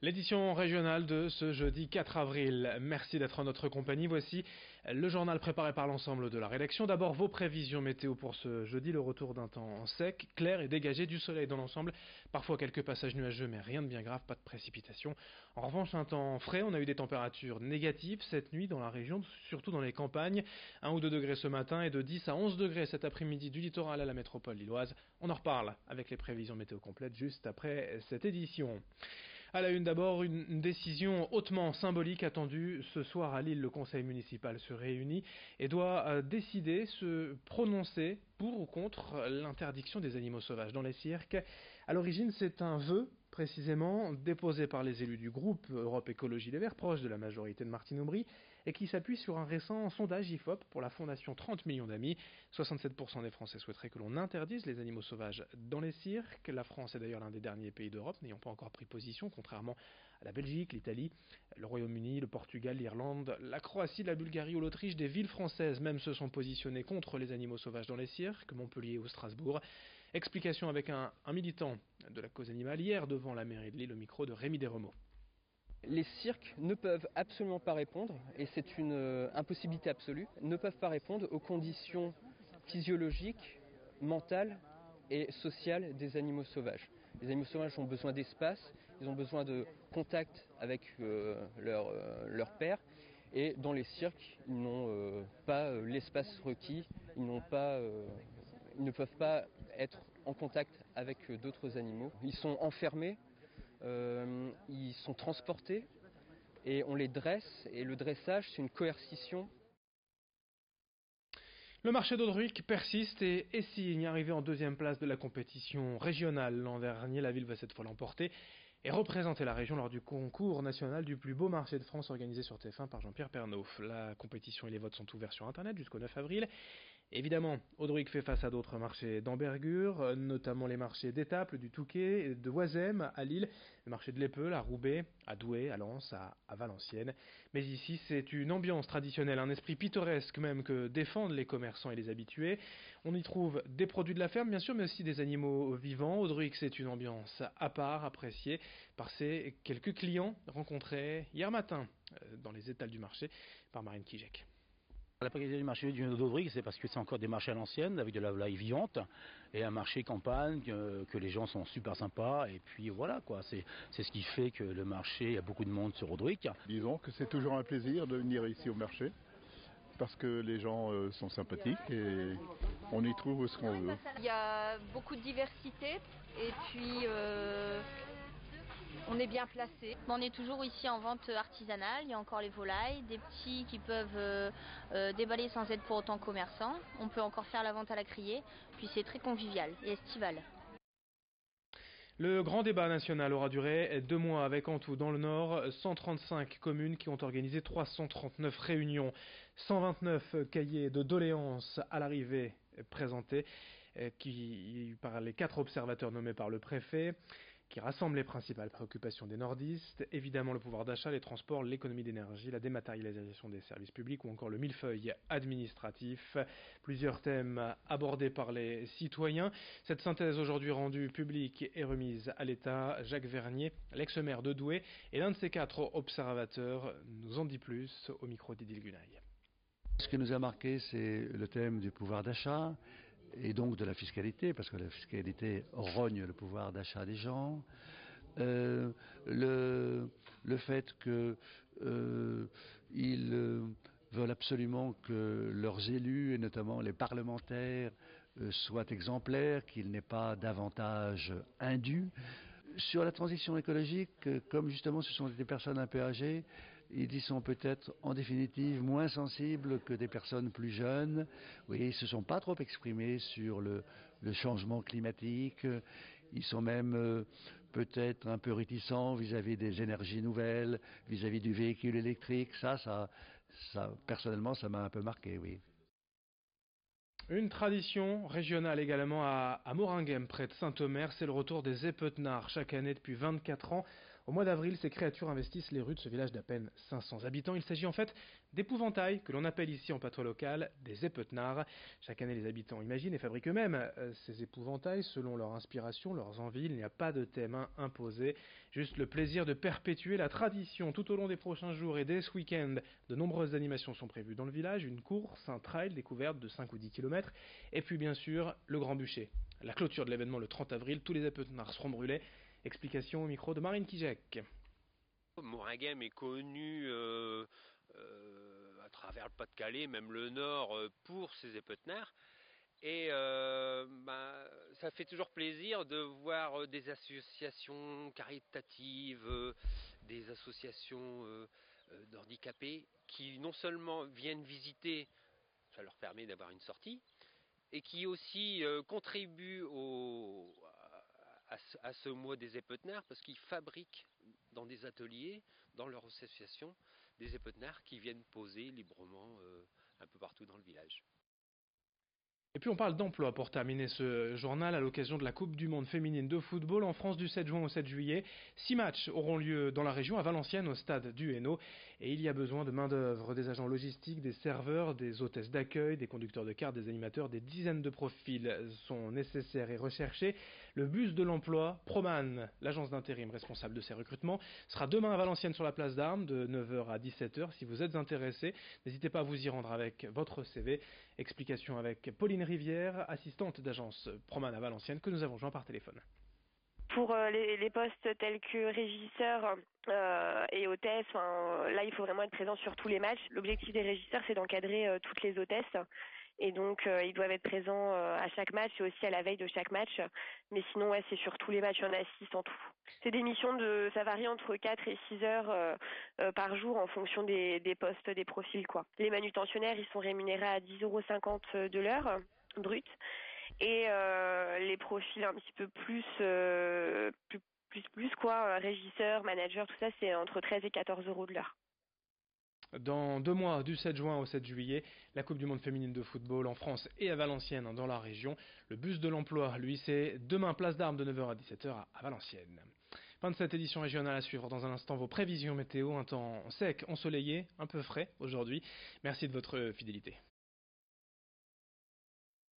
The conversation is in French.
L'édition régionale de ce jeudi 4 avril. Merci d'être en notre compagnie. Voici le journal préparé par l'ensemble de la rédaction. D'abord, vos prévisions météo pour ce jeudi. Le retour d'un temps sec, clair et dégagé, du soleil dans l'ensemble. Parfois quelques passages nuageux, mais rien de bien grave, pas de précipitation. En revanche, un temps frais. On a eu des températures négatives cette nuit dans la région, surtout dans les campagnes. 1 ou 2 degrés ce matin et de 10 à 11 degrés cet après-midi du littoral à la métropole lilloise. On en reparle avec les prévisions météo complètes juste après cette édition. À la une d'abord, une décision hautement symbolique attendue ce soir à Lille. Le conseil municipal se réunit et doit décider, se prononcer pour ou contre l'interdiction des animaux sauvages dans les cirques. À l'origine, c'est un vœu, précisément, déposé par les élus du groupe Europe Écologie Les Verts, proche de la majorité de Martine Aubry, et qui s'appuie sur un récent sondage IFOP pour la fondation 30 millions d'amis. 67% des Français souhaiteraient que l'on interdise les animaux sauvages dans les cirques. La France est d'ailleurs l'un des derniers pays d'Europe n'ayant pas encore pris position, contrairement à la Belgique, l'Italie, le Royaume-Uni, le Portugal, l'Irlande, la Croatie, la Bulgarie ou l'Autriche. Des villes françaises même se sont positionnées contre les animaux sauvages dans les cirques, Montpellier ou Strasbourg. Explication avec un militant de la cause animale hier devant la mairie de Lille au micro de Rémi Desremeaux. Les cirques ne peuvent absolument pas répondre, et c'est une impossibilité absolue, ne peuvent pas répondre aux conditions physiologiques, mentales et sociales des animaux sauvages. Les animaux sauvages ont besoin d'espace, ils ont besoin de contact avec leur père, et dans les cirques, ils n'ont pas l'espace requis, ils ne peuvent pas être en contact avec d'autres animaux. Ils sont enfermés. Ils sont transportés et on les dresse, et le dressage c'est une coercition. Le marché d'Audruic persiste et signe. Arrivé en deuxième place de la compétition régionale l'an dernier, la ville va cette fois l'emporter et représenter la région lors du concours national du plus beau marché de France organisé sur TF1 par Jean-Pierre Pernaut. La compétition et les votes sont ouverts sur internet jusqu'au 9 avril. Évidemment, Audruic fait face à d'autres marchés d'envergure, notamment les marchés d'Étaples, du Touquet, de Oisem à Lille, le marché de l'Épeule, à Roubaix, à Douai, à Lens, à Valenciennes. Mais ici, c'est une ambiance traditionnelle, un esprit pittoresque même que défendent les commerçants et les habitués. On y trouve des produits de la ferme, bien sûr, mais aussi des animaux vivants. Audruic, c'est une ambiance à part, appréciée par ces quelques clients rencontrés hier matin dans les étals du marché par Marine Kijek. La précarité du marché d'Audruic, c'est parce que c'est encore des marchés à l'ancienne, avec de la volaille vivante, et un marché campagne, que les gens sont super sympas, et puis voilà quoi, c'est ce qui fait que le marché, il y a beaucoup de monde sur Audruic. Disons que c'est toujours un plaisir de venir ici au marché, parce que les gens sont sympathiques et on y trouve ce qu'on veut. Il y a beaucoup de diversité, et puis on est bien placé. On est toujours ici en vente artisanale, il y a encore les volailles, des petits qui peuvent déballer sans être pour autant commerçants. On peut encore faire la vente à la criée, puis c'est très convivial et estival. Le grand débat national aura duré 2 mois avec en tout dans le Nord 135 communes qui ont organisé 339 réunions, 129 cahiers de doléances à l'arrivée présentés par les 4 observateurs nommés par le préfet, qui rassemble les principales préoccupations des nordistes, évidemment le pouvoir d'achat, les transports, l'économie d'énergie, la dématérialisation des services publics ou encore le millefeuille administratif. Plusieurs thèmes abordés par les citoyens. Cette synthèse aujourd'hui rendue publique et remise à l'État. Jacques Vernier, l'ex-maire de Douai, et l'un de ces 4 observateurs nous en dit plus au micro d'Idil Gunaï. Ce qui nous a marqué, c'est le thème du pouvoir d'achat, et donc de la fiscalité, parce que la fiscalité rogne le pouvoir d'achat des gens. Le fait qu'ils veulent absolument que leurs élus, et notamment les parlementaires, soient exemplaires, qu'il n'y ait pas d'avantages indus. Sur la transition écologique, comme justement ce sont des personnes un peu âgées, ils y sont peut-être en définitive moins sensibles que des personnes plus jeunes. Oui, ils ne se sont pas trop exprimés sur le changement climatique. Ils sont même peut-être un peu réticents vis-à-vis des énergies nouvelles, vis-à-vis du véhicule électrique. Ça, personnellement, ça m'a un peu marqué, oui. Une tradition régionale également à Moringhem, près de Saint-Omer, c'est le retour des épeutenards chaque année depuis 24 ans. Au mois d'avril, ces créatures investissent les rues de ce village d'à peine 500 habitants. Il s'agit en fait d'épouvantails que l'on appelle ici en patois local des épeutenards. Chaque année, les habitants imaginent et fabriquent eux-mêmes ces épouvantails selon leur inspiration, leurs envies. Il n'y a pas de thème imposé, juste le plaisir de perpétuer la tradition. Tout au long des prochains jours et dès ce week-end, de nombreuses animations sont prévues dans le village. Une course, un trail découverte de 5 ou 10 km et puis bien sûr le Grand Bûcher. La clôture de l'événement le 30 avril, tous les épeutenards seront brûlés. Explication au micro de Marine Kijek. Moringhem est connu à travers le Pas-de-Calais, même le Nord, pour ses épeutenards. Et ça fait toujours plaisir de voir des associations caritatives, des associations d'handicapés qui non seulement viennent visiter, ça leur permet d'avoir une sortie, et qui aussi contribuent à ce mois des épeutenards parce qu'ils fabriquent dans des ateliers, dans leur association, des épeutenards qui viennent poser librement un peu partout dans le village. Et puis on parle d'emploi pour terminer ce journal à l'occasion de la Coupe du Monde féminine de football en France du 7 juin au 7 juillet. 6 matchs auront lieu dans la région, à Valenciennes, au stade du Hainaut. Et il y a besoin de main-d'œuvre, des agents logistiques, des serveurs, des hôtesses d'accueil, des conducteurs de cars, des animateurs. Des dizaines de profils sont nécessaires et recherchés. Le bus de l'emploi, Proman, l'agence d'intérim responsable de ces recrutements, sera demain à Valenciennes sur la place d'Armes de 9h à 17h. Si vous êtes intéressé, n'hésitez pas à vous y rendre avec votre CV. Explication avec Pauline Rivière, assistante d'agence Proman à Valenciennes, que nous avons joint par téléphone. Pour les postes tels que régisseur et hôtesse, là il faut vraiment être présent sur tous les matchs. L'objectif des régisseurs c'est d'encadrer toutes les hôtesses et donc ils doivent être présents à chaque match et aussi à la veille de chaque match. Mais sinon ouais, c'est sur tous les matchs, il y en a 6 en tout. C'est des missions ça varie entre 4 et 6 heures par jour en fonction des postes, des profils quoi. Les manutentionnaires ils sont rémunérés à 10,50 € de l'heure brut. Et les profils un petit peu plus quoi, régisseur, manager, tout ça, c'est entre 13 et 14 € de l'heure. Dans 2 mois, du 7 juin au 7 juillet, la Coupe du Monde féminine de football en France et à Valenciennes, dans la région. Le bus de l'emploi, lui, c'est demain, place d'Armes de 9h à 17h à Valenciennes. Fin de cette édition régionale à suivre. Dans un instant, vos prévisions météo, un temps sec, ensoleillé, un peu frais aujourd'hui. Merci de votre fidélité.